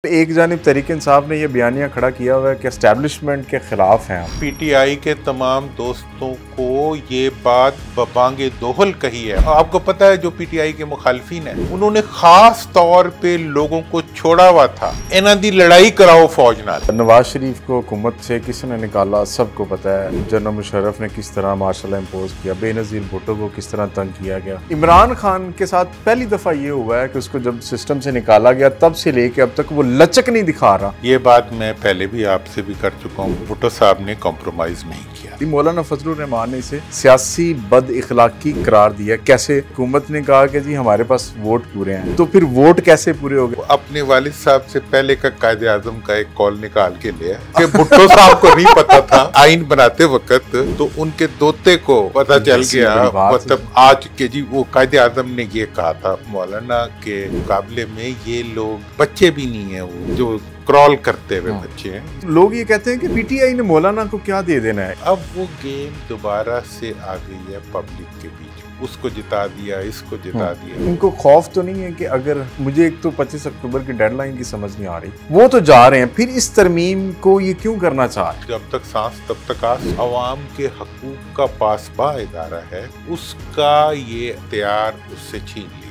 एक जानिब तहरीक इंसाफ ने यह बयानिया खड़ा किया हुआ है कि एस्टैब्लिशमेंट के खिलाफ हैं हम। पीटीआई के तमाम दोस्तों को ये बात बबांगे दोहल कही है। आपको पता है जो पीटीआई के मुखालफिन है उन्होंने खास तौर पे लोगों को छोड़ा हुआ था, इन्हां दी लड़ाई कराओ फौज नाल। नवाज शरीफ को हुकूमत से किसने निकाला सबको पता है। जनरल मुशर्रफ ने किस तरह मार्शल इम्पोज किया, बेनज़ीर भुट्टो को किस तरह तंग किया गया। इमरान खान के साथ पहली दफा ये हुआ है कि उसको जब सिस्टम से निकाला गया तब से लेके अब तक वो लचक नहीं दिखा रहा। ये बात मैं पहले भी आपसे भी कर चुका हूँ, भुट्टो साहब ने कॉम्प्रोमाइज नहीं किया। मौलाना फजलुर रहमान ने इसे सियासी बद इखलाकी करार दिया। कैसे? हुकूमत ने कहा कि जी हमारे पास वोट पूरे हैं, तो फिर वोट कैसे पूरे हो गए? अपने वालिद साहब से पहले का कायदे आजम का एक कॉल निकाल के लिया कि भुट्टो साहब को नहीं पता था आइन बनाते वक्त, तो उनके दोते को पता चल गया। मतलब आज के जी वो कायदे आजम ने ये कहा था मौलाना के मुकाबले में ये लोग बच्चे भी नहीं है, वो जो क्रॉल करते हुए बच्चे हैं। लोग ये कहते हैं कि पीटीआई ने मौलाना को क्या दे देना है। अब वो गेम दोबारा से आ गई है पब्लिक के बीच, उसको जिता दिया, इसको जिता दिया। उनको खौफ तो नहीं है कि अगर मुझे एक तो 25 अक्टूबर की डेडलाइन की समझ नहीं आ रही, वो तो जा रहे हैं, फिर इस तरमीम को ये क्यों करना चाह रहे? जब तक सांस तब तक आस। अवाम के हकूक का पासबा इदारा है, उसका ये इख्तियार उससे छीन लिया।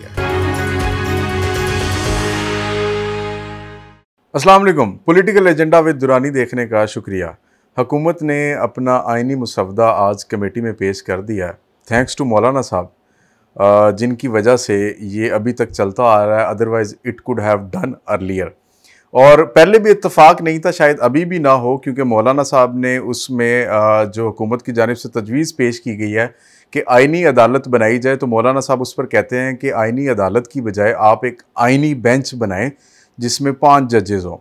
अस्सलाम वालेकुम। पॉलिटिकल एजेंडा विद दुरानी देखने का शुक्रिया। हुकूमत ने अपना आइनी मुसवदा आज कमेटी में पेश कर दिया है, थैंक्स टू मौलाना साहब, जिनकी वजह से ये अभी तक चलता आ रहा है। Otherwise it could have done earlier, और पहले भी इत्तफाक नहीं था, शायद अभी भी ना हो, क्योंकि मौलाना साहब ने उसमें जो हुकूमत की जानिब से तजवीज़ पेश की गई है कि आइनी अदालत बनाई जाए, तो मौलाना साहब उस पर कहते हैं कि आइनी अदालत की बजाय आप एक आइनी बेंच बनाएं जिसमें 5 जजेस हों।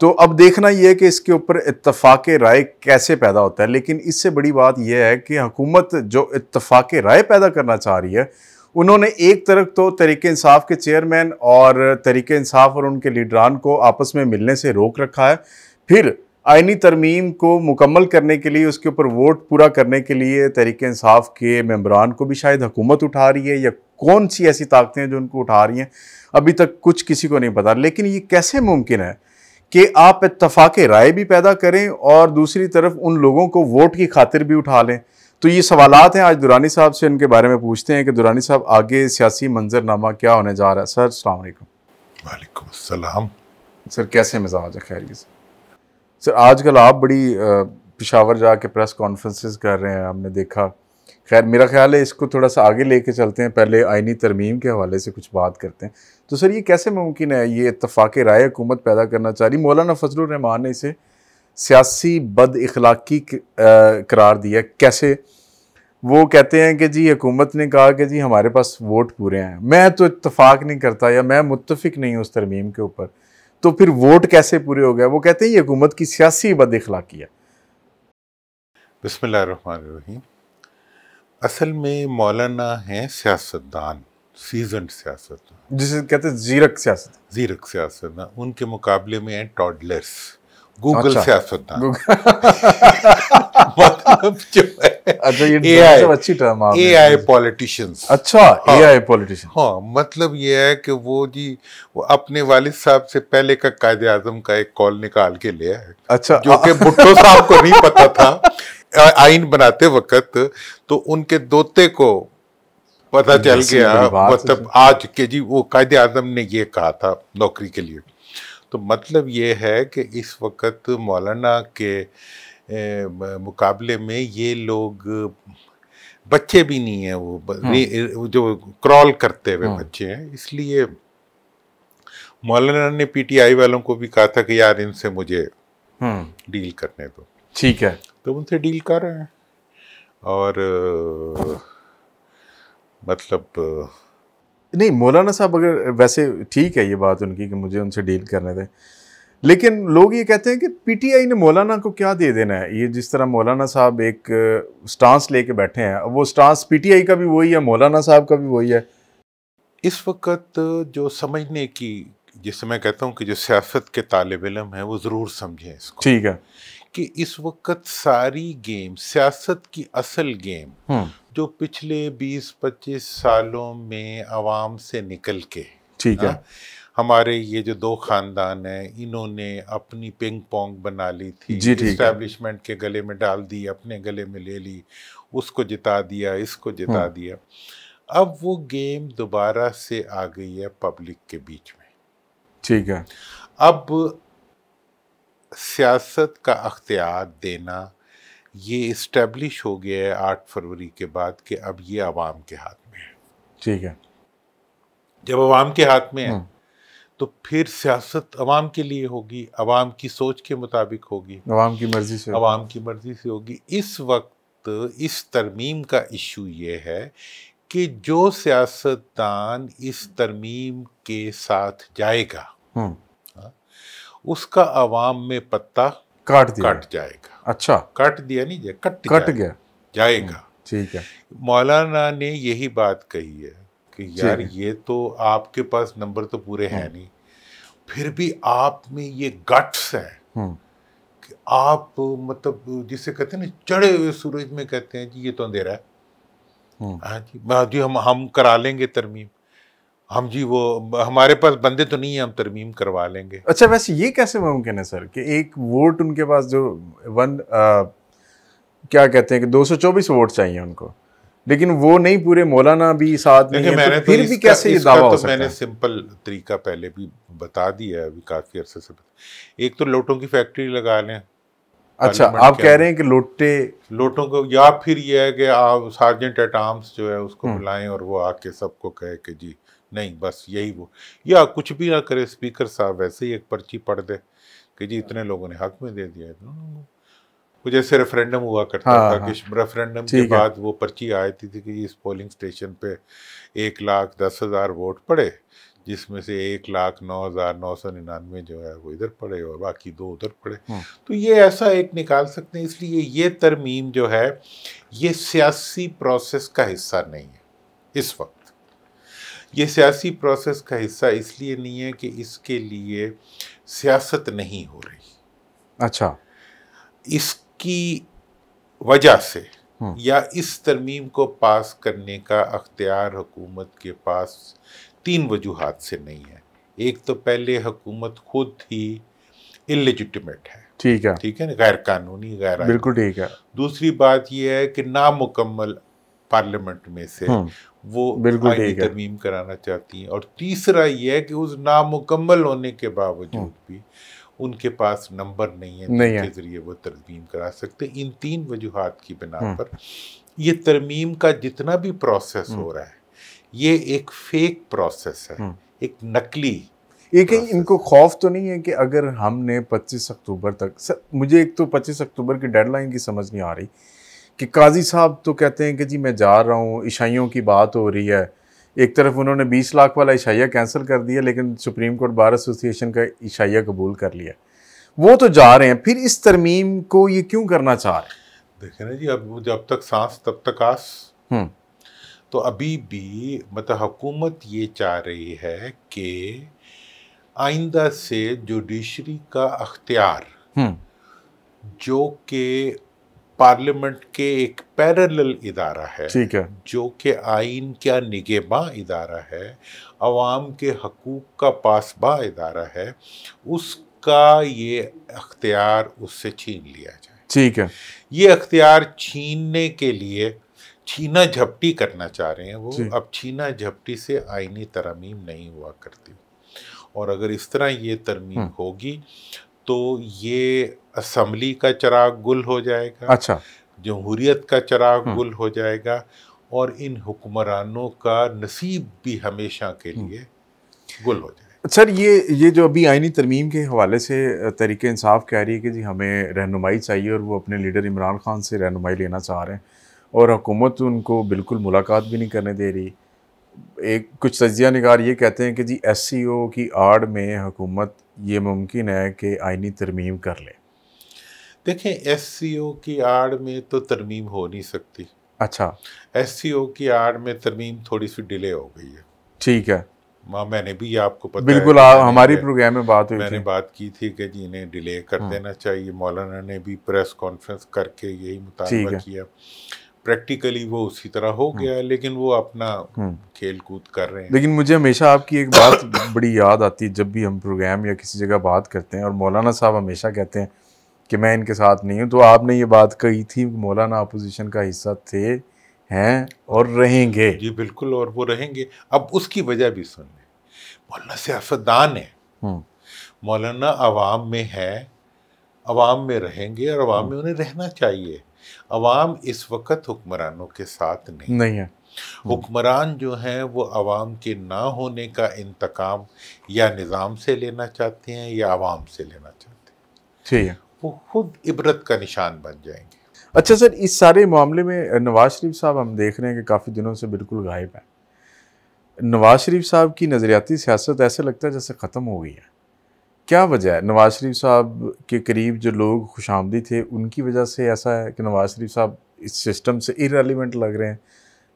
तो अब देखना यह है कि इसके ऊपर इत्तफाक राय कैसे पैदा होता है। लेकिन इससे बड़ी बात यह है कि हुकूमत जो इत्तफाक राय पैदा करना चाह रही है, उन्होंने एक तरफ तो तहरीक इंसाफ के चेयरमैन और तहरीक इंसाफ और उनके लीडरान को आपस में मिलने से रोक रखा है, फिर आइनी तरमीम को मुकम्मल करने के लिए, उसके ऊपर वोट पूरा करने के लिए तहरीक इंसाफ के मेंबरान को भी शायद हुकूमत उठा रही है, या कौन सी ऐसी ताकतें हैं जो उनको उठा रही हैं, अभी तक कुछ किसी को नहीं पता। लेकिन ये कैसे मुमकिन है कि आप इत्तफाक राय भी पैदा करें और दूसरी तरफ उन लोगों को वोट की खातिर भी उठा लें? तो ये सवालात हैं, आज दुरानी साहब से इनके बारे में पूछते हैं कि दुरानी साहब आगे सियासी मंजरनामा क्या होने जा रहा है। सर अस्सलाम वालेकुम। वालेकुम अस्सलाम। सर कैसे मिजाज है? खैरियत सर? आजकल आप बड़ी पेशावर जाके प्रेस कॉन्फ्रेंसेस कर रहे हैं, हमने देखा। खैर मेरा ख्याल है इसको थोड़ा सा आगे लेके चलते हैं, पहले आइनी तरमीम के हवाले से कुछ बात करते हैं। तो सर ये कैसे मुमकिन है, ये इत्तफाक राय हुकूमत पैदा करना चाह रही? मौलाना फजलुर रहमान ने इसे सियासी बद इखलाकी करार दिया। कैसे? वो कहते हैं कि जी हुकूमत ने कहा कि जी हमारे पास वोट पूरे हैं, मैं तो इत्तफाक नहीं करता या मैं मुत्तफिक नहीं हूँ उस तरमीम के ऊपर, तो फिर वोट कैसे पूरे हो गए? वो कहते हैं ये हुकूमत की सियासी बद इखलाकी है। बिस्मिल्लाहिर्रहमानिर्रहीम। असल में मौलाना हैं सियासतदान, सीजन्ड सियासतदान, जिसे कहते हैं जीरक सियासतदान। उनके मुकाबले में हैं टॉडलर्स, गूगल सियासतदान। मतलब जो है अच्छा, ये AI, अच्छी टर्म है, AI पॉलिटिशियंस। अच्छा, AI पॉलिटिशियन। हाँ, मतलब ये है कि वो अपने वालिद साहब से पहले का कायदे आजम का एक कॉल निकाल के लिया है। अच्छा, जो कि भुट्टो साहब को नहीं पता था आइन बनाते वक्त, तो उनके दोते को पता चल गया। मतलब आज के जी वो कायदे आजम ने ये कहा था नौकरी के लिए। तो मतलब ये है कि इस वक्त मौलाना के मुकाबले में ये लोग बच्चे भी नहीं है, वो जो क्रॉल करते हुए बच्चे हैं। इसलिए मौलाना ने पीटीआई वालों को भी कहा था कि यार इनसे मुझे डील करने दो। ठीक है, तो उनसे डील कर रहे हैं। और मतलब नहीं, मौलाना साहब अगर वैसे ठीक है ये बात उनकी कि मुझे उनसे डील करने दें, लेकिन लोग ये कहते हैं कि पीटीआई ने मौलाना को क्या दे देना है। ये जिस तरह मौलाना साहब एक स्टांस लेके बैठे हैं, वो स्टांस पीटीआई का भी वही है, मौलाना साहब का भी वही है। इस वक्त जो समझने की, जिसे मैं कहता हूँ कि जो सियासत के तालिब इल्म है वो ज़रूर समझें इसको। ठीक है कि इस वक्त सारी गेम, सियासत की असल गेम जो पिछले 20-25 सालों में आवाम से निकल के, ठीक है, हमारे ये जो दो खानदान हैं, इन्होंने अपनी पिंग पोंग बना ली थी, जी, ठीक है। इस्टेब्लिशमेंट के गले में डाल दी, अपने गले में ले ली, उसको जिता दिया, इसको जिता दिया। अब वो गेम दोबारा से आ गई है पब्लिक के बीच में। ठीक है। अब सियासत का अख्तियार देना ये इस्टेब्लिश हो गया है 8 फरवरी के बाद कि अब ये अवाम के हाथ में है। ठीक है। जब अवाम के हाथ में है तो फिर सियासत अवाम के लिए होगी, अवाम की सोच के मुताबिक होगी, अवाम की मर्जी से, अवाम की मर्जी से होगी। इस वक्त इस तरमीम का इशू ये है कि जो सियासतदान इस तरमीम के साथ जाएगा उसका अवाम में पत्ता कट जाएगा। अच्छा, कट दिया नहीं, कट गया जाएगा। ठीक है। मौलाना ने यही बात कही है कि यार ये तो आपके पास नंबर तो पूरे हैं नहीं, फिर भी आप में ये गट्स है कि आप मतलब जिसे कहते हैं ना चढ़े हुए सूरज में कहते हैं जी ये तो अंधेरा है, हाँ जी हम करा लेंगे तरमीम, हम जी वो हमारे पास बंदे तो नहीं है, हम तरमीम करवा लेंगे। अच्छा, वैसे ये कैसे मुमकिन है सर कि एक वोट उनके पास जो क्या कहते हैं कि 224 वोट चाहिए उनको, लेकिन वो नहीं पूरे, मौलाना भी साथ में है, तो फिर भी कैसे ये दावा हो सकता है? मैंने सिंपल तरीका पहले भी बता दिया है, अभी काफी अरसे से। एक तो लोटों की फैक्ट्री लगा लें। अच्छा, आप कह रहे हैं कि लोटों को, या फिर ये है कि आप सार्जेंट एट आर्म्स जो है उसको बुलाएं और वो आके सबको कहे कि जी नहीं बस यही वो, या कुछ भी ना करे, स्पीकर साहब वैसे ही एक पर्ची पढ़ दे कि जी इतने लोगों ने हक में दे दिया है। जैसे रेफरेंडम हुआ करता था कि रेफरेंडम के बाद वो पर्ची आई थी कि इस पोलिंग स्टेशन पे 1,10,000 वोट पड़े, जिसमें से 1,09,999 जो है वो इधर पड़े और बाकी 2 उधर पड़े। तो ये ऐसा एक निकाल सकते हैं। इसलिए ये तरमीम जो है ये सियासी प्रोसेस का हिस्सा नहीं है इस वक्त। ये सियासी प्रोसेस का हिस्सा इसलिए नहीं है कि इसके लिए सियासत नहीं हो रही। अच्छा, इसकी वजह से या इस तरमीम को पास करने का अख्तियार हुकूमत के पास 3 वजूहात से नहीं है। एक तो पहले हुकूमत खुद ही इलेजिटिमेट है, ठीक है ना, गैर कानूनी, गैर, बिल्कुल ठीक है। दूसरी बात यह है कि नामुकम्मल पार्लियामेंट में से वो आईनी तरमीम कराना चाहती हैं, और तीसरा यह है कि उस नामुकम्मल होने के बावजूद भी उनके पास नंबर नहीं है जिनके जरिए वो तरमीम करा सकते। इन 3 वजूहात की बिना पर ये तरमीम का जितना भी प्रोसेस हो रहा है ये एक फेक प्रोसेस है, एक नकली। एक इनको खौफ तो नहीं है कि अगर हमने 25 अक्टूबर तक, सर मुझे एक तो 25 अक्टूबर की डेडलाइन की समझ नहीं आ रही कि काजी साहब तो कहते हैं कि जी मैं जा रहा हूँ, ईसाइयों की बात हो रही है, एक तरफ उन्होंने 20 लाख वाला ईशाइया कैंसिल कर दिया, लेकिन सुप्रीम कोर्ट बार एसोसिएशन का ईशाइया कबूल कर लिया, वो तो जा रहे हैं, फिर इस तरमीम को ये क्यों करना चाह रहे हैं? देखें ना जी, अब जब तक सांस तब तक आस। तो अभी भी मतलब हुकूमत ये चाह रही है कि आइंदा से जुडिशरी का अख्तियार जो कि पार्लियामेंट के एक पैरेलल इदारा है, ठीक है, जो कि आइन का निगहबां इदारा है, अवाम के हकूक़ का पासबां इदारा है, उसका ये अख्तियार उससे छीन लिया जाए। ठीक है, ये अख्तियार छीनने के लिए छीना झपटी करना चाह रहे हैं वो। अब छीना झपटी से आइनी तरमीम नहीं हुआ करती, और अगर इस तरह ये तरमीम होगी तो ये असम्बली का चिराग गुल हो जाएगा, अच्छा, जमहूरियत का चिराग गुल हो जाएगा, और इन हुक्मरानों का नसीब भी हमेशा के लिए गुल हो जाएगा। सर ये जो अभी आइनी तरमीम के हवाले से तहरीक इंसाफ कह रही है कि जी हमें रहनुमाई चाहिए, और वो अपने लीडर इमरान खान से रहनुमाई लेना चाह रहे हैं, और हुकूमत उनको बिल्कुल मुलाकात भी नहीं करने दे रही। एक कुछ तजिया निगार ये कहते हैं कि जी SCO की आड़ में हुकूमत ये मुमकिन है कि आइनी तरमीम कर ले। देखें, SCO की आड़ में तो तरमीम हो नहीं सकती। अच्छा, SCO की आड़ में तरमीम थोड़ी सी डिले हो गई है। ठीक है, मैंने भी आपको पता बिल्कुल है, हमारी प्रोग्राम में बात हुई, मैंने बात की थी कि जी इन्हें डिले कर देना चाहिए। मौलाना ने भी प्रेस कॉन्फ्रेंस करके यही मुतालबा किया। प्रैक्टिकली वो उसी तरह हो गया, लेकिन वो अपना खेल कूद कर रहे हैं। लेकिन मुझे हमेशा आपकी एक बात बड़ी याद आती है जब भी हम प्रोग्राम या किसी जगह बात करते हैं, और मौलाना साहब हमेशा कहते हैं कि मैं इनके साथ नहीं हूँ। तो आपने ये बात कही थी, मौलाना अपोजिशन का हिस्सा थे, हैं और रहेंगे। जी बिल्कुल, और वो रहेंगे। अब उसकी वजह भी सुन लें, मौलाना सियासतदान है, मौलाना अवाम में है, अवाम में रहेंगे और अवाम में उन्हें रहना चाहिए। अवाम इस वक्त हुक्मरानों के साथ नहीं है। हुक्मरान जो हैं वो अवाम के ना होने का इंतकाम या निज़ाम से लेना चाहते हैं या अवाम से लेना चाहते हैं। ठीक है, वो खुद इबरत का निशान बन जाएंगे। अच्छा सर, इस सारे मामले में नवाज शरीफ साहब हम देख रहे हैं कि काफ़ी दिनों से बिल्कुल गायब है। नवाज शरीफ साहब की नज़रियाती सियासत ऐसे लगता है जैसे ख़त्म हो गई है। क्या वजह है? नवाज शरीफ साहब के करीब जो लोग खुशामदी थे उनकी वजह से ऐसा है कि नवाज शरीफ साहब इस सिस्टम से इररेलेवेंट लग रहे हैं,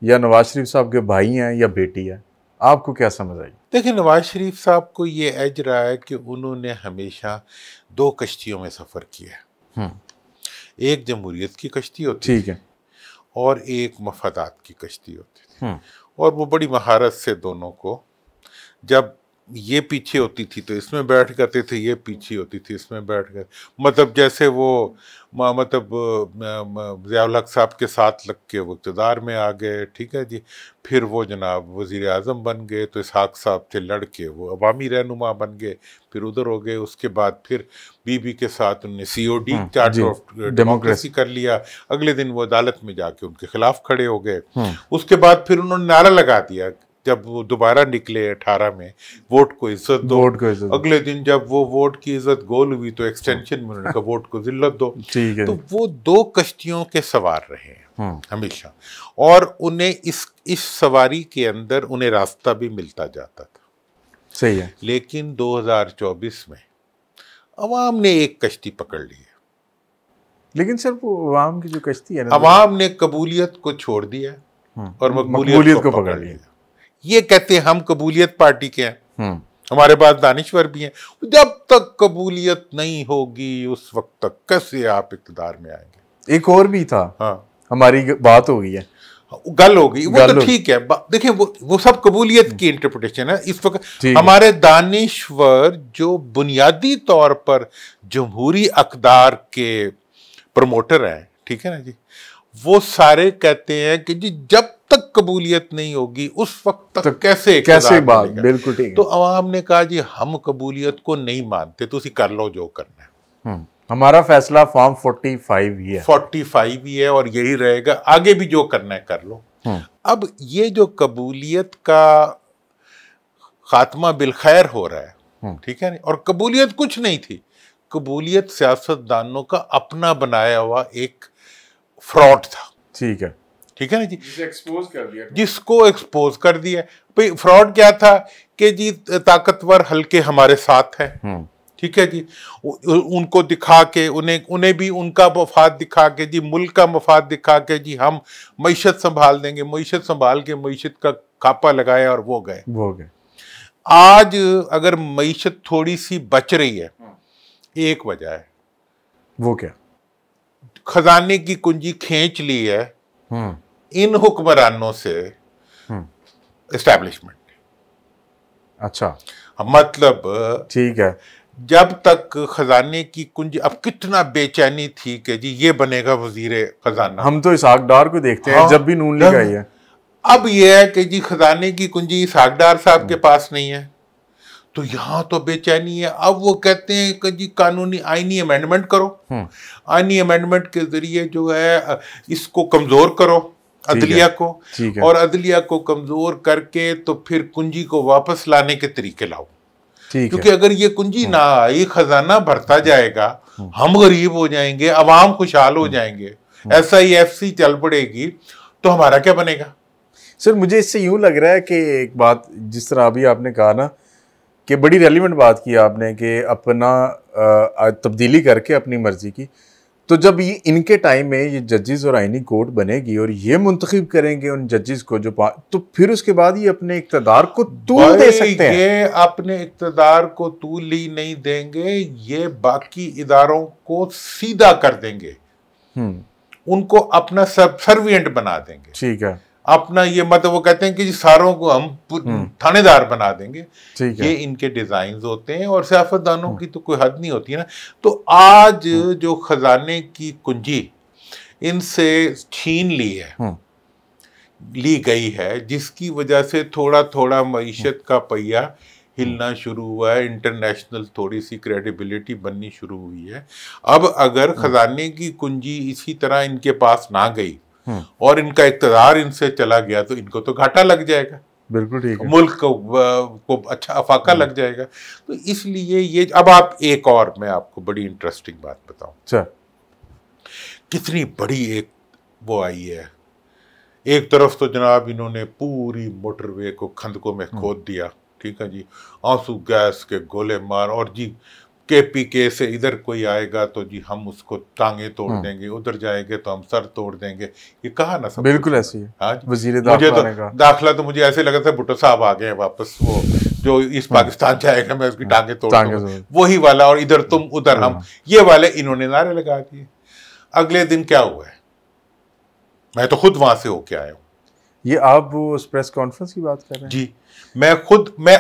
या नवाज शरीफ साहब के भाई हैं या बेटी है? आपको क्या समझ आई? देखिए, नवाज शरीफ साहब को ये एज रहा है कि उन्होंने हमेशा 2 कश्तियों में सफ़र किया है। एक जमहूरियत की कश्ती होती, ठीक है, और एक मफादात की कश्ती होती थी। और वो बड़ी महारत से दोनों को, जब ये पीछे होती थी तो इसमें बैठ करते थे, ये पीछे होती थी इसमें बैठ कर, मतलब जैसे वो मतलब ज़ियाउल हक साहब के साथ लग के वो इक़्तिदार में आ गए, ठीक है जी। फिर वो जनाब वज़ीर आज़म बन गए तो इसहाक़ साहब से लड़ के वो अवामी रहनुमा बन गए, फिर उधर हो गए। उसके बाद फिर बीबी के साथ उन्होंने COD चार्टर ऑफ डेमोक्रेसी कर लिया। अगले दिन वो अदालत में जाके उनके खिलाफ खड़े हो गए। उसके बाद फिर उन्होंने नारा लगा दिया जब वो दोबारा निकले 18 में, वोट को इज्जत दो। अगले दिन जब वो वोट की इज्जत गोल हुई तो एक्सटेंशन में उन्होंने कहा वोट को जिल्लत दो। तो वो 2 कश्तियों के सवार रहे हैं हमेशा, और उन्हें इस सवारी के अंदर उन्हें रास्ता भी मिलता जाता था। सही है। लेकिन 2024 में अवाम ने एक कश्ती पकड़ ली है। लेकिन सर वो अवाम की जो कश्ती है, अवाम ने कबूलियत को छोड़ दिया और मकबूलियत को पकड़ लिया। ये कहते हैं हम कबूलियत पार्टी के हैं, हमारे पास दानिश्वर भी हैं। जब तक कबूलियत नहीं होगी उस वक्त तक कैसे आप इक़्तिदार में आएंगे? एक और भी था, हमारी बात हो गई है, गल हो गई, वो तो ठीक है। देखिए वो सब कबूलियत की इंटरप्रिटेशन है। इस वक्त हमारे दानिश्वर जो बुनियादी तौर पर जमहूरी अक़दार के प्रमोटर हैं, ठीक है ना जी, वो सारे कहते हैं कि जी जब तक कबूलियत नहीं होगी उस वक्त तक कैसे बात। बिल्कुल ठीक है। तो अवाम ने कहा जी हम कबूलियत को नहीं मानते, तो उसी कर लो जो करना है। हमारा फैसला फॉर्म 45 ही है, 45 ही है और यही रहेगा, आगे भी जो करना है कर लो। अब ये जो कबूलियत का खात्मा बिलखैर हो रहा है, ठीक है, और कबूलियत कुछ नहीं थी, कबूलियत सियासतदानों का अपना बनाया हुआ एक फ्रॉड था। ठीक है, ठीक है ना जी, जिसको एक्सपोज कर दिया। भाई फ्रॉड क्या था कि जी ताकतवर हल्के हमारे साथ हैं, ठीक है जी, उनको दिखा के उन्हें भी उनका मफाद दिखा के जी, मुल्क का मफाद दिखा के जी हम मईशत संभाल देंगे, मईशत संभाल के मईशत का खापा लगाया और वो गए। आज अगर मईशत थोड़ी सी बच रही है, एक वजह है, वो क्या? खजाने की कुंजी खींच ली है इन हुक्मरानों से एस्टैब्लिशमेंट। अच्छा, मतलब ठीक है, जब तक खजाने की कुंजी, अब कितना बेचैनी थी कि जी ये बनेगा वजीर खजाना। हम तो इसहाक डार को देखते हैं जब भी नून लीग आई है। अब ये है कि जी खजाने की कुंजी इसहाक डार साहब के पास नहीं है, तो यहाँ तो बेचैनी है। अब वो कहते हैं कि जी कानूनी आईनी अमेंडमेंट करो, आईनी अमेंडमेंट के जरिए जो है इसको कमजोर करो, अदलिया को, और अदलिया को कमजोर करके तो फिर कुंजी को वापस लाने के तरीके लाओ। क्योंकि अगर ये कुंजी ना आई, खजाना भरता जाएगा, हम गरीब हो जाएंगे, अवाम खुशहाल हो जाएंगे, SIFC चल पड़ेगी, तो हमारा क्या बनेगा? सर मुझे इससे यूं लग रहा है कि एक बात जिस तरह अभी आपने कहा ना कि बड़ी रेलिवेंट बात की आपने कि अपना तब्दीली करके अपनी मर्जी की, तो जब ये इनके टाइम में ये जजेस और आईनी कोर्ट बनेगी और ये मुंतखब करेंगे उन जजेस को जो तो फिर उसके बाद ये अपने इक़्तिदार को तूल दे सकते हैं। ये अपने इक़्तिदार को तूल ही नहीं देंगे, ये बाकी इदारों को सीधा कर देंगे। उनको अपना सब सर्विएंट बना देंगे। ठीक है। अपना ये मतलब वो कहते हैं कि सारों को हम थानेदार बना देंगे। ये इनके डिजाइन होते हैं और सियासतदानों की तो कोई हद नहीं होती है ना। तो आज जो खजाने की कुंजी इनसे छीन ली गई है, जिसकी वजह से थोड़ा थोड़ा मईशत का पहिया हिलना शुरू हुआ है, इंटरनेशनल थोड़ी सी क्रेडिबिलिटी बननी शुरू हुई है। अब अगर खजाने की कुंजी इसी तरह इनके पास ना गई और इनका इक़्तिदार इनसे चला गया तो इनको तो घाटा लग जाएगा। बिल्कुल ठीक है। मुल्क को अच्छा अफाका लग जाएगा। तो इसलिए ये अब आप एक और मैं आपको बड़ी इंटरेस्टिंग बात बताऊं, कितनी बड़ी एक वो आई है। एक तरफ तो जनाब इन्होंने पूरी मोटरवे को खंदकों में खोद दिया, ठीक है जी, आंसू गैस के गोले मार, और जी KPK से इधर कोई आएगा तो जी हम उसको टांगे तोड़ देंगे, उधर जाएंगे तो हम सर तोड़ देंगे। ये कहा ना सब बिल्कुल ऐसी है। हाँ, वजीर दाखिला तो मुझे ऐसे लगा था भुट्टो साहब आ गए वापस, वो जो इस पाकिस्तान जाएगा मैं उसकी टांगे तोड़ दूंगा, वही वाला, और इधर तुम उधर हम, ये वाले इन्होंने नारे लगा दिए। अगले दिन क्या हुआ है, मैं तो खुद वहां से होके आया हूँ। ये आप वो प्रेस कॉन्फ्रेंस की बात कर रहे हैं? जी, मैं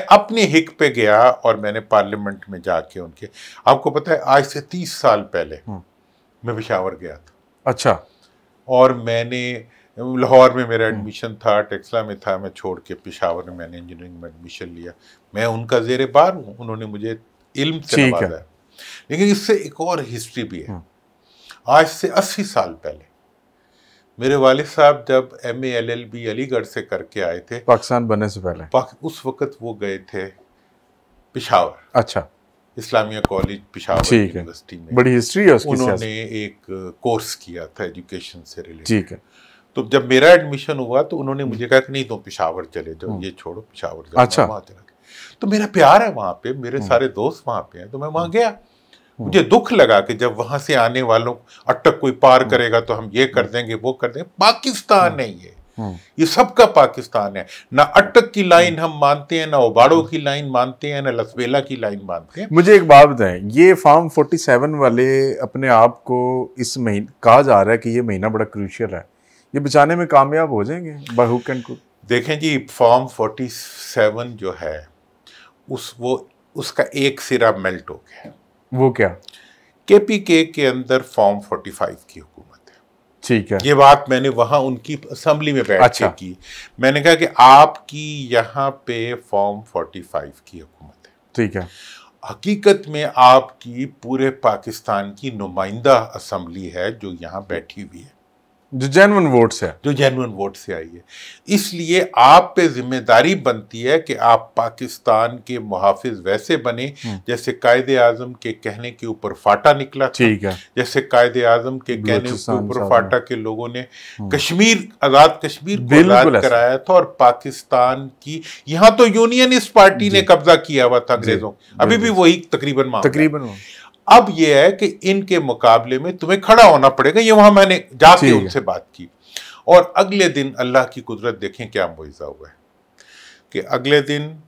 अपनी हिक पे गया और मैंने पार्लियामेंट में जाके उनके, आपको पता है आज से 30 साल पहले मैं पेशावर गया था। अच्छा। और मैंने लाहौर में मेरा एडमिशन था, टेक्सला में था, मैं छोड़ के पेशावर में मैंने इंजीनियरिंग में एडमिशन लिया। मैं उनका ज़ेरे बार हूँ, उन्होंने मुझे इल्म से नवाजा है। लेकिन इससे एक और हिस्ट्री भी है। आज से 80 साल पहले मेरे वालिद साहब जब MA LLB अलीगढ़ से करके आए थे, पाकिस्तान बनने से पहले, उस वक्त वो गए थे पेशावर। अच्छा। इस्लामिया कॉलेज पेशावर यूनिवर्सिटी में, बड़ी हिस्ट्री है उसकी। उन्होंने एक कोर्स किया था एजुकेशन से रिलेटेड। ठीक है। तो जब मेरा एडमिशन हुआ तो उन्होंने मुझे कहा कि नहीं तुम पेशावर चले जाओ, ये छोड़ो पेशावर जाओ। अच्छा। वहाँ चला गया। तो मेरा प्यार है वहाँ पे, मेरे सारे दोस्त वहाँ पे हैं, तो मैं वहाँ गया। मुझे दुख लगा कि जब वहां से आने वालों अटक कोई पार करेगा तो हम ये कर देंगे वो कर देंगे। पाकिस्तान है ये सबका पाकिस्तान है। ना अटक की लाइन हम मानते हैं, ना ओबाड़ो की लाइन मानते हैं, ना लसबेला की लाइन मानते हैं। मुझे एक बात बताएं, ये फॉर्म 47 वाले अपने आप को इस महीने कहा जा रहा है कि ये महीना बड़ा क्रूशियल है, ये बचाने में कामयाब हो जाएंगे बाय हुक एंड क्रूक? देखें जी, फॉर्म 47 जो है उसका एक सिरा मेल्ट हो गया। वो क्या? KPK के अंदर फॉर्म 45 की हुकूमत है। ठीक है। ये बात मैंने वहां उनकी असेंबली में बैठ के की। मैंने कहा कि आपकी यहाँ पे फॉर्म 45 की हुकूमत है। ठीक है। हकीकत में आपकी पूरे पाकिस्तान की नुमाइंदा असेंबली है जो यहाँ बैठी हुई है, जो जेन्युइन वोट से है, जो जेन्युइन वोट से आई है। इसलिए आप पे जिम्मेदारी बनती है कि आप पाकिस्तान के मुहाफिज वैसे बने जैसे कायदे आजम के कहने के ऊपर फाटा निकला था। ठीक है। जैसे कायदे आजम के कहने के ऊपर फाटा के लोगों ने कश्मीर, आजाद कश्मीर को आजाद कराया था, और पाकिस्तान की यहाँ तो यूनियनिस्ट पार्टी ने कब्जा किया हुआ था अंग्रेजों, अभी भी वही तकरीबन। अब ये है कि इनके मुकाबले में तुम्हें खड़ा होना पड़ेगा। ये वहां मैंने जाके उनसे बात की, और अगले दिन अल्लाह की कुदरत देखें क्या मुइज़ा हुआ है कि अगले दिन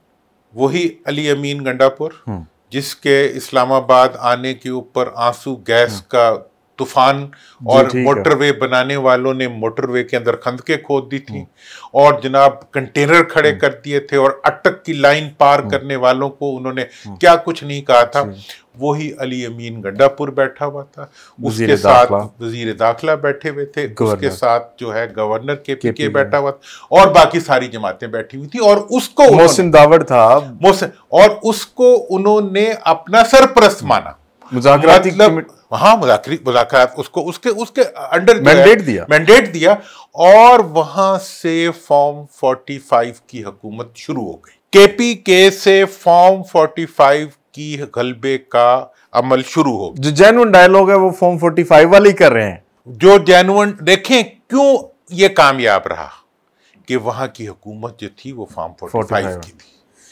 वही अली अमीन गंडापुर, जिसके इस्लामाबाद आने के ऊपर आंसू गैस का तूफान और मोटरवे बनाने वालों ने मोटरवे के अंदर खंदकें खोद दी थी, और जनाब कंटेनर खड़े कर दिए थे, और अटक की लाइन पार करने वालों को उन्होंने क्या कुछ नहीं कहा था। वही अली अमीन गंडापुर बैठा हुआ था, उसके साथ वजीर दाखिला बैठे हुए थे, उसके साथ जो है गवर्नर KPK बैठा हुआ था, और बाकी सारी जमातें बैठी हुई थी, और उसको मोहसिन दावड़ था, और उसको उन्होंने अपना सरप्रस्त माना। मतलब हाँ, मुज़ाकरात उसको उसके अंडर मैंडेट दिया, और वहां से फॉर्म 45 की हुकूमत शुरू हो गई। KPK से फॉर्म 45 की गलबे का अमल शुरू हो। जो जेन्युइन डायलॉग है वो फॉर्म 45 वाले ही कर रहे हैं। जो जेन्युइन, देखें क्यों ये कामयाब रहा कि वहां की हुकूमत जो थी वो फॉर्म 45 की थी।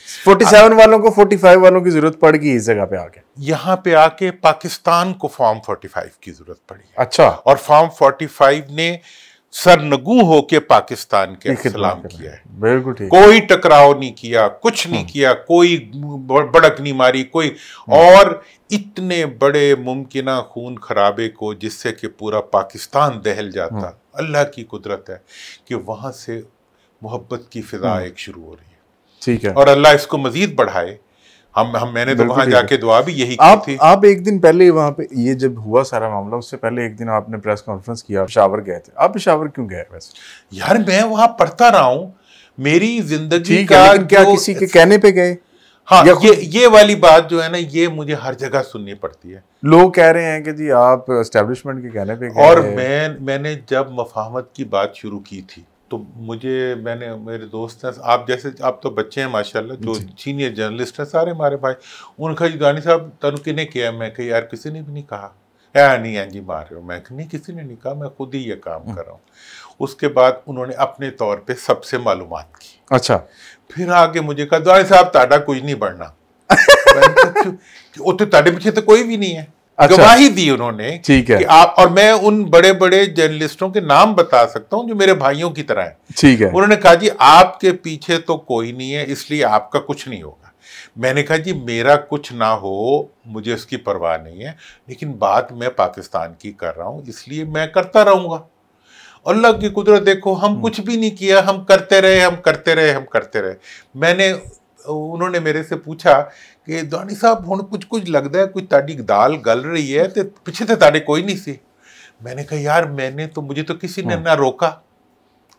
47 वालों को 45 वालों की जरूरत पड़ गई इस जगह पे आके, यहाँ पे आके पाकिस्तान को फॉर्म 45 की जरूरत पड़ी। अच्छा। और फॉर्म 45 ने सरनगू होके पाकिस्तान के सलाम किया है। बिल्कुल ठीक। कोई टकराव नहीं किया, कुछ नहीं किया, कोई भड़क नहीं मारी कोई, और इतने बड़े मुमकिना खून खराबे को जिससे कि पूरा पाकिस्तान दहल जाता, अल्लाह की कुदरत है कि वहां से मोहब्बत की फिजा एक शुरू हो रही है। ठीक है, और अल्लाह इसको मजीद बढ़ाए। मैंने तो वहां जाके दुआ भी यही की थी। आप एक दिन पहले वहां पे, ये जब हुआ सारा मामला, उससे पहले एक दिन आपने प्रेस कॉन्फ्रेंस किया, पेशावर गए थे। आप पेशावर क्यों गए वैसे? यार मैं वहां पढ़ता रहा हूं, मेरी जिंदगी का लेकिन क्या किसी के कहने पे गए? हाँ, ये वाली बात जो है ना, ये मुझे हर जगह सुननी पड़ती है। लोग कह रहे हैं कि जी आप एस्टेब्लिशमेंट के कहने पे गए। और मैंने जब मफाहमत की बात शुरू की थी तो मेरे दोस्त हैं, आप तो बच्चे हैं माशाल्लाह, जो सीनियर जर्नलिस्ट हैं सारे हमारे भाई, उनका जुदानी साहब तनु किने किया? मैं कहा यार किसी ने भी नहीं कहा। नहीं एंजी मार रहे हो? मैं नहीं, किसी ने नहीं कहा, मैं खुद ही ये काम कर रहा हूँ। उसके बाद उन्होंने अपने तौर पे सबसे मालूमात की। अच्छा। फिर आगे मुझे कहा दुआनी साहब ताड़ा कुछ नहीं बढ़ना। ताड़े पीछे तो कोई भी नहीं है। अच्छा। गवाही दी उन्होंने, ठीक है, कि आप और मैं उन बड़े बड़े जर्नलिस्टों के नाम बता सकता हूं जो मेरे भाइयों की तरह हैं। ठीक है। उन्होंने कहा जी आपके पीछे तो कोई नहीं है, इसलिए आपका कुछ नहीं होगा। मैंने कहा जी मेरा कुछ ना हो, मुझे उसकी परवाह नहीं है, लेकिन बात मैं पाकिस्तान की कर रहा हूं, इसलिए मैं करता रहूंगा। अल्लाह की कुदरत देखो, हम कुछ भी नहीं किया, हम करते रहे। उन्होंने मेरे से पूछा कि दानी साहब हुण कुछ लगता है कोई ताड़ी दाल गल रही है, तो पिछे तो ताड़े कोई नहीं सी। मैंने कहा यार मुझे तो किसी ने ना रोका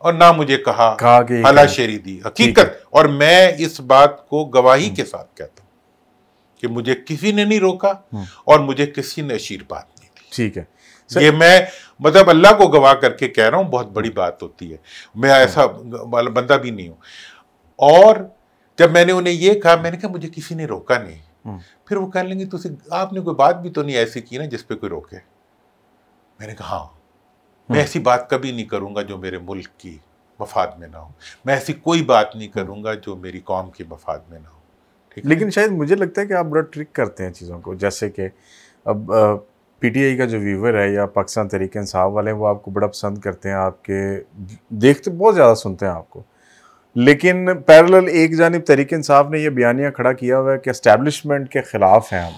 और ना मुझे कहा हलाशेरी दी, हकीकत। और मैं इस बात को गवाही के साथ कहता हूँ कि मुझे किसी ने नहीं रोका और मुझे किसी ने आशीर्वाद नहीं दी। ठीक है, ये मैं मतलब अल्लाह को गवाह करके कह रहा हूँ, बहुत बड़ी बात होती है। मैं ऐसा बंदा भी नहीं हूँ। और जब मैंने उन्हें ये कहा, मैंने कहा मुझे किसी ने रोका नहीं। फिर वो कह लेंगे आपने कोई बात भी तो नहीं ऐसी की ना जिस पे कोई रोके। मैंने कहा हाँ, मैं ऐसी बात कभी नहीं करूंगा जो मेरे मुल्क की मफाद में ना हो। मैं ऐसी कोई बात नहीं करूंगा जो मेरी कौम की मफाद में ना हो। ठीक है? लेकिन शायद मुझे लगता है कि आप बड़ा ट्रिक करते हैं चीज़ों को। जैसे कि अब पीटीआई का जो व्यूवर है या पाकिस्तान तहरीक इंसाफ वाले हैं, वो आपको बड़ा पसंद करते हैं, आपके देखते बहुत ज़्यादा सुनते हैं आपको। लेकिन पैरेलल एक जानिब तहरीक इंसाफ ने यह बयानिया खड़ा किया हुआ है कि एस्टैब्लिशमेंट के खिलाफ हैं हम,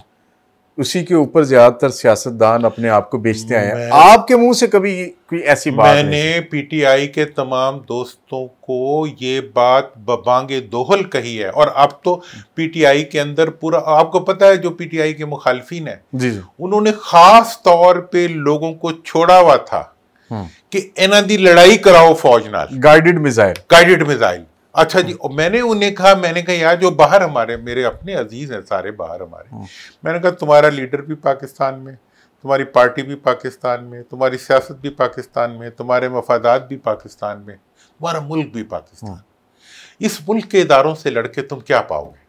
उसी के ऊपर ज्यादातर सियासतदान अपने आप को बेचते आए हैं। आपके मुंह से कभी कोई ऐसी बात नहीं? मैंने पीटीआई के तमाम दोस्तों को ये बात बबांगे दोहल कही है। और अब तो पीटीआई के अंदर पूरा, आपको पता है जो पीटीआई के मुखालिफिन है जी, उन्होंने खास तौर पे लोगों को छोड़ा हुआ था कि इन्हां दी लड़ाई कराओ फौज नाल, गाइडेड मिसाइल। अच्छा जी, मैंने उन्हें कहा, मैंने कहा यार जो बाहर मेरे अपने अजीज हैं सारे बाहर हमारे, मैंने कहा तुम्हारा लीडर भी पाकिस्तान में, तुम्हारी पार्टी भी पाकिस्तान में, तुम्हारी सियासत भी पाकिस्तान में, तुम्हारे मफादात भी पाकिस्तान में, तुम्हारा मुल्क भी पाकिस्तान। इस मुल्क के इदारों से लड़के तुम क्या पाओगे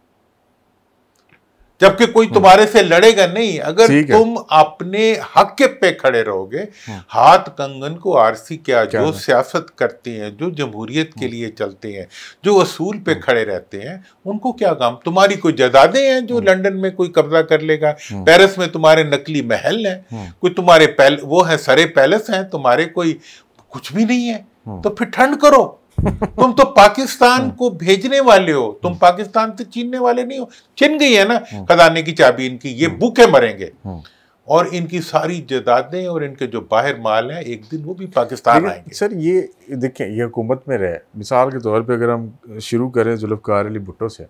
जबकि कोई तुम्हारे से लड़ेगा नहीं। अगर तुम अपने हक पे खड़े रहोगे, हाथ कंगन को आरसी क्या, जो सियासत करते हैं, जो जमहूरियत के लिए चलते हैं, जो असूल पे खड़े रहते हैं, उनको क्या काम? तुम्हारी कोई जायदादें हैं जो लंदन में कोई कब्जा कर लेगा, पेरिस में तुम्हारे नकली महल हैं, कोई तुम्हारे वो है सरे पैलेस हैं, तुम्हारे कोई कुछ भी नहीं है, तो फिर ठंड करो। तुम तो पाकिस्तान को भेजने वाले हो, तुम पाकिस्तान से छीनने वाले नहीं हो। छिन गई है ना खजाने की चाबी इनकी, ये भूखे मरेंगे। और इनकी सारी जायदादें और इनके जो बाहर माल हैं, एक दिन वो भी पाकिस्तान आएंगे। सर ये देखें, ये हुकूमत में रहे, मिसाल के तौर पे अगर हम शुरू करें जुल्फ़िकार अली भुट्टो से,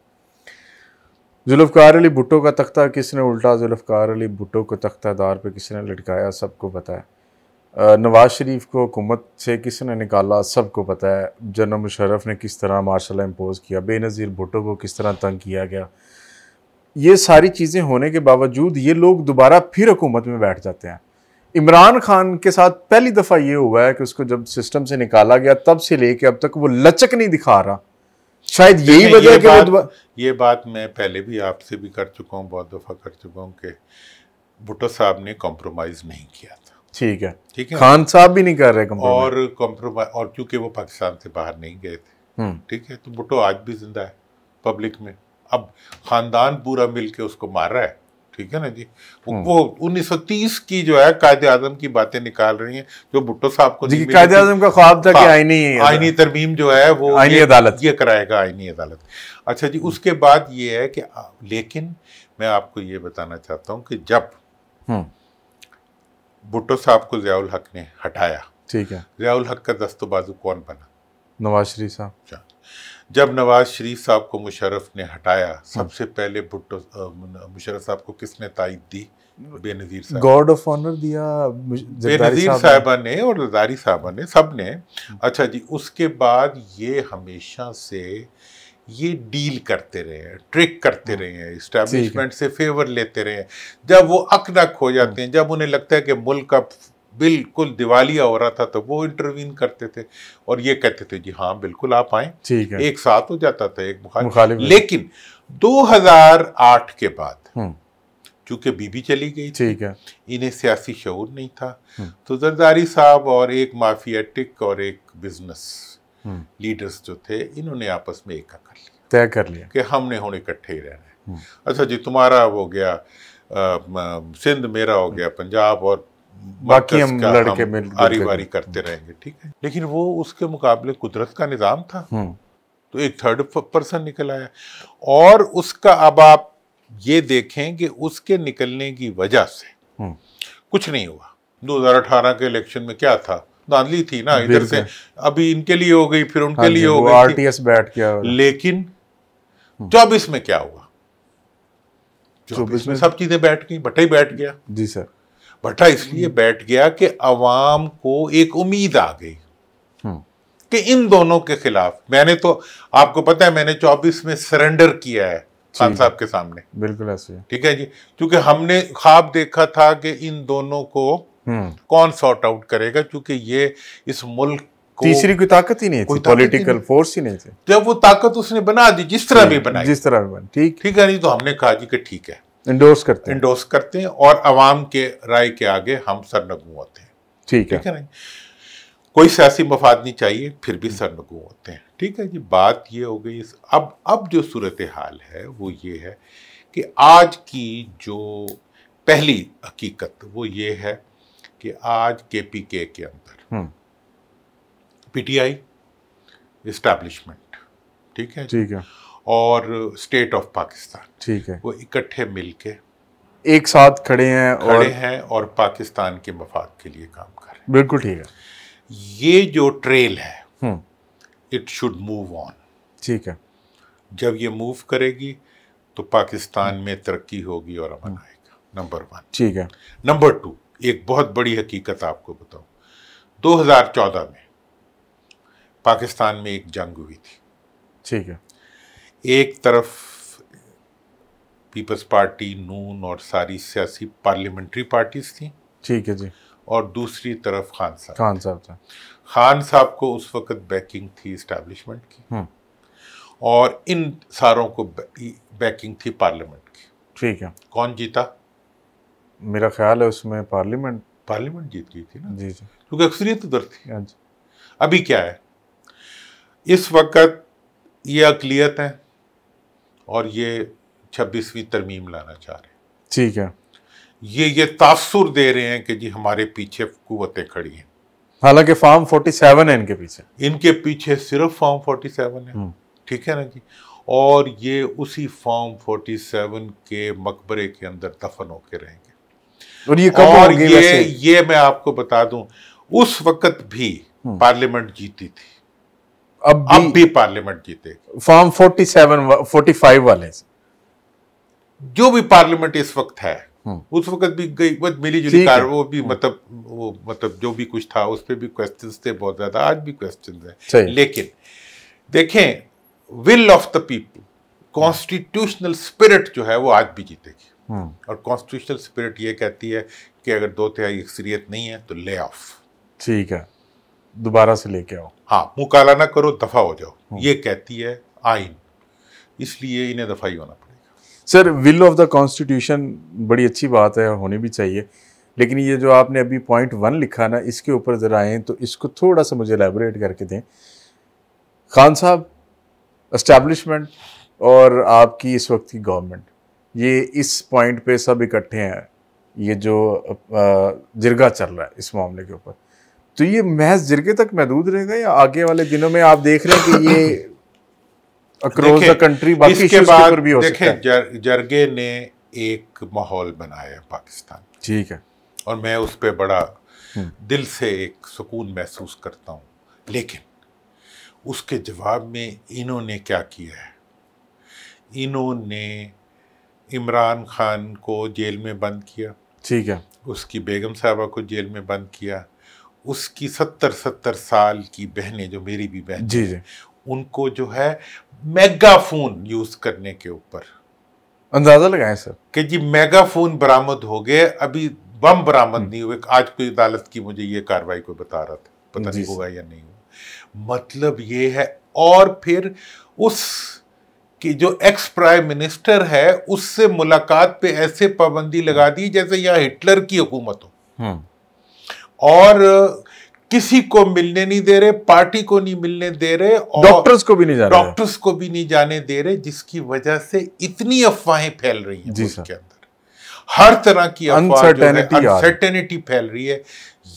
जुल्फ़िकार अली भुट्टो का तख्ता किसने उल्टा, जुल्फ़िकार अली भुट्टो को तख्तादार पे किसने लटकाया, सबको पता है। नवाज शरीफ को हुकूमत से किसने निकाला, सबको पता है। जनरल मुशर्रफ ने किस तरह मार्शल इम्पोज किया, बेनज़ीर भुट्टो को किस तरह तंग किया गया। ये सारी चीज़ें होने के बावजूद ये लोग दोबारा फिर हुकूमत में बैठ जाते हैं। इमरान खान के साथ पहली दफ़ा ये हुआ है कि उसको जब सिस्टम से निकाला गया तब से लेके अब तक वो लचक नहीं दिखा रहा। शायद यही वजह है कि ये बात मैं पहले भी आपसे भी कर चुका हूँ, बहुत दफ़ा कर चुका हूँ कि भुट्टो साहब ने कॉम्प्रोमाइज़ नहीं किया था। ठीक है, खान साहब भी नहीं कर रहे कॉम्प्रोमाइज, और क्योंकि वो पाकिस्तान से बाहर नहीं गए थे। ठीक है, तो भुट्टो आज भी जिंदा है पब्लिक में। अब खानदान पूरा मिलके उसको मार रहा है, ठीक है ना जी। वो 1930 की जो है कायदे आजम की बातें निकाल रही हैं, जो भुट्टो साहब को जी, कायदे आजम का ख्वाब था कि आईनी तरमीम जो है वो आईनी अदालत ये कराएगा, आईनी अदालत। अच्छा जी, उसके बाद ये है कि लेकिन मैं आपको ये बताना चाहता हूँ कि जब भुट्टो साहब को ज़ियाउल हक ने हटाया, ठीक है, ज़ियाउल हक का दस्तो बाजू कौन बना? नवाज शरीफ साहब। जब नवाज शरीफ साहब को मुशर्रफ ने हटाया, सबसे पहले भुट्टो मुशर्रफ साहब को किसने तायद दी? बेनज़ीर साहब। गॉर्ड ऑफ ऑनर दिया बेनज़ीर साहबा ने और ज़रदारी साहबा ने, सब ने। अच्छा जी, उसके बाद ये हमेशा से ये डील करते रहे हैं, ट्रिक करते रहे हैं, इस्टेब्लिशमेंट से फेवर लेते रहे हैं। जब वो अकनक हो जाते हैं, जब उन्हें लगता है कि मुल्क का बिल्कुल दिवालिया हो रहा था, तो वो इंटरवीन करते थे और ये कहते थे जी हाँ बिल्कुल आप आए, ठीक है। एक साथ हो जाता था, एक मुखालिफ। लेकिन 2008 के बाद चूंकि बीबी चली गई, ठीक है, इन्हें सियासी शऊर नहीं था, तो जरदारी साहब और एक माफियाटिक और एक बिजनेस लीडर्स जो थे, इन्होंने आपस में एक तय कर लिया कि हमने होने इकट्ठे ही रहना है। अच्छा जी, तुम्हारा हो गया सिंध, मेरा हो गया पंजाब, और बाकी हम लड़के मिल आरी बारी करते रहेंगे, ठीक है। लेकिन वो उसके मुकाबले कुदरत का निज़ाम था, तो एक थर्ड पर्सन निकल आया। और उसका अब आप ये देखें कि उसके निकलने की वजह से कुछ नहीं हुआ। 2018 के इलेक्शन में क्या था, धांधली थी ना, इधर से अभी इनके लिए हो गई, फिर उनके लिए हो गई, आरटीएस बैठ गया। लेकिन 24 में क्या हुआ? 24 में सब चीजें बैठ गई, भट्टा ही बैठ गया। जी सर। भट्टा इसलिए बैठ गया कि अवाम को एक उम्मीद आ गई कि इन दोनों के खिलाफ, मैंने तो आपको पता है मैंने 24 में सरेंडर किया है खान साहब के सामने, बिल्कुल ऐसे, ठीक है जी, क्योंकि हमने ख्वाब देखा था कि इन दोनों को कौन सॉर्ट आउट करेगा, क्योंकि ये इस मुल्क को तीसरी कोई ताकत ही नहीं थी, पॉलिटिकल फोर्स ही नहीं थी। जब वो ताकत उसने बना दी, जिस तरह भी बनाई, जिस तरह भी बनी, ठीक है। नहीं तो हमने कहा जी कि ठीक है, इंडोर्स करते हैं और अवाम के राय के आगे हम सरनगू होते हैं, ठीक है ना। कोई सियासी मफाद नहीं चाहिए, फिर भी सरनगू होते हैं, ठीक है जी। बात ये हो गई। अब जो सूरत हाल है वो ये है कि आज की जो पहली हकीकत वो ये है कि आज KPK के अंदर PTI एस्टैब्लिशमेंट, ठीक है, और स्टेट ऑफ पाकिस्तान, ठीक है, वो इकट्ठे मिलके एक साथ खड़े हैं और पाकिस्तान के मफाद के लिए काम कर रहे हैं। बिल्कुल ठीक है। ये जो ट्रेल है इट शुड मूव ऑन, ठीक है। जब ये मूव करेगी तो पाकिस्तान में तरक्की होगी और अमन आएगा, नंबर 1, ठीक है। नंबर 2, एक बहुत बड़ी हकीकत आपको बताऊं, 2014 में पाकिस्तान में एक जंग हुई थी, ठीक है। एक तरफ पीपल्स पार्टी, नून और सारी सियासी पार्लियामेंट्री पार्टीज थी, ठीक है जी, और दूसरी तरफ खान साहब था। खान साहब को उस वक्त बैकिंग थी इस्टेब्लिशमेंट की, और इन सारों को बैकिंग थी पार्लियामेंट की, ठीक है। कौन जीता? मेरा ख्याल है उसमें पार्लियामेंट जीत गई थी ना, जी जी, क्योंकि अक्सरियत उधर थी। अभी क्या है, इस वक्त ये अकलियत है और ये 26वीं तरमीम लाना चाह रहे हैं, ठीक है। ये तासुर दे रहे हैं कि जी हमारे पीछे कुव्वतें खड़ी हैं, हालांकि फॉर्म 47 है इनके पीछे सिर्फ फॉर्म 47 है, ठीक है ना जी। और ये उसी फॉर्म 47 के मकबरे के अंदर दफन होके रहेंगे। और ये मैं आपको बता दूं, उस वक्त भी पार्लियामेंट जीती थी, अब भी पार्लियामेंट जीतेगी। फॉर्म 47 45 वाले जो भी पार्लियामेंट इस वक्त है, उस वक्त भी गई मिली जुली कार, वो भी मतलब जो भी कुछ था उस पर भी क्वेश्चंस थे बहुत ज्यादा, आज भी क्वेश्चंस हैं। लेकिन देखें, will of the people, constitutional spirit जो है वो आज भी जीतेगी। और कॉन्स्टिट्यूशनल स्पिरिट ये कहती है कि अगर 2/3 अक्सरियत नहीं है तो ले ऑफ, ठीक है, दोबारा से लेके आओ, हाँ, मुंह काला ना करो, दफा हो जाओ, ये कहती है आइन। इसलिए इन्हें दफा ही होना पड़ेगा। Sir, will of the constitution बड़ी अच्छी बात है, होनी भी चाहिए, लेकिन ये जो आपने अभी पॉइंट 1 लिखा ना, इसके ऊपर ज़रा आएँ तो इसको थोड़ा सा मुझे एलैबोरेट करके दें। खान साहब, एस्टैब्लिशमेंट और आपकी इस वक्त की गवर्नमेंट, ये इस पॉइंट पे सब इकट्ठे हैं, ये जो जिरगा चल रहा है इस मामले के ऊपर, तो ये महज जिरगे तक महदूद रहेगा या आगे वाले दिनों में आप देख रहे हैं कि ये अक्रॉस द कंट्री बाकी इश्यूज के ऊपर भी हो सकता है? जरगे ने एक माहौल बनाया पाकिस्तान, ठीक है, और मैं उस पर बड़ा दिल से एक सुकून महसूस करता हूँ, लेकिन उसके जवाब में इन्होंने क्या किया है? इन्होंने इमरान खान को जेल में बंद किया, ठीक है, उसकी बेगम साहबा को जेल में बंद किया, उसकी 70 साल की बहनें, जो मेरी भी बहन जी जी, उनको जो है मेगाफोन यूज करने के ऊपर अंदाजा लगाएं सर कि जी मेगाफोन बरामद हो गए, अभी बम बरामद नहीं हुए। आज कोई अदालत की मुझे ये कार्रवाई कोई बता रहा था, पता नहीं होगा या नहीं होगा। मतलब ये है, और फिर उस कि जो एक्स प्राइम मिनिस्टर है उससे मुलाकात पे ऐसे पाबंदी लगा दी जैसे यह हिटलर की हुकूमत हो, और किसी को मिलने नहीं दे रहे, पार्टी को नहीं मिलने दे रहे, और डॉक्टर्स को भी नहीं जाने दे रहे, जिसकी वजह से इतनी अफवाहें फैल रही हैं मुल्क के अंदर, हर तरह की अनसर्टेनिटी फैल रही है।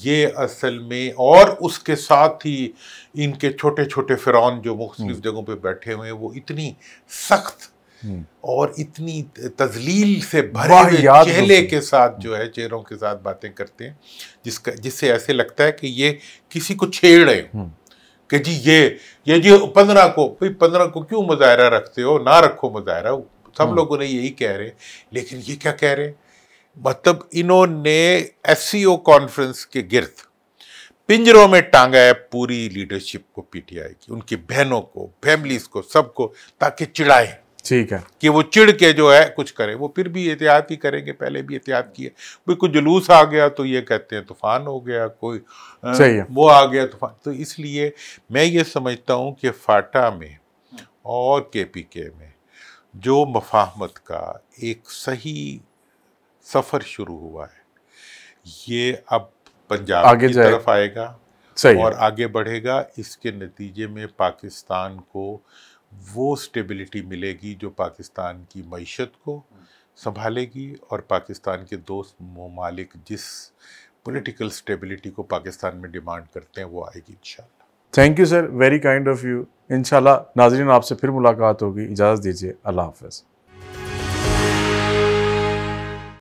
ये असल में, और उसके साथ ही इनके छोटे छोटे फिरौन जो मुख्तलिफ जगहों पे बैठे हुए हैं, वो इतनी सख्त और इतनी तजलील से भरे हुए चेहरे के साथ जो है, चेहरों के साथ बातें करते हैं, जिससे ऐसे लगता है कि ये किसी को छेड़ रहे हो कि जी ये जी 15 को, भाई 15 को क्यों मुजाहरा रखते हो, ना रखो मुजाहरा, सब लोगों ने यही कह रहे, लेकिन ये क्या कह रहे? मतलब इन्होंने SCO कॉन्फ्रेंस के गिर्द पिंजरों में टांगा है पूरी लीडरशिप को, पीटीआई की, उनकी बहनों को, फैमिलीज को, सबको, ताकि चिढ़ाए, ठीक है, कि वो चिढ़ के जो है कुछ करे। वो फिर भी एहतियात ही करेंगे, पहले भी एहतियात किए, कोई कुछ जुलूस आ गया तो ये कहते हैं तूफान हो गया, कोई वो आ गया तूफान। तो इसलिए मैं ये समझता हूँ कि फाटा में और KPK में जो मफाहमत का एक सही सफ़र शुरू हुआ है, ये अब पंजाब की तरफ आएगा और आगे बढ़ेगा। इसके नतीजे में पाकिस्तान को वो स्टेबिलिटी मिलेगी जो पाकिस्तान की मईशत को संभालेगी, और पाकिस्तान के दोस्त ममालिक जिस पॉलिटिकल स्टेबिलिटी को पाकिस्तान में डिमांड करते हैं वो आएगी इंशाल्लाह। Thank you sir, very kind of you. इंशाल्लाह नाज़रीन आपसे फिर मुलाकात होगी, इजाज़त दीजिए, अल्लाह हाफ़िज़।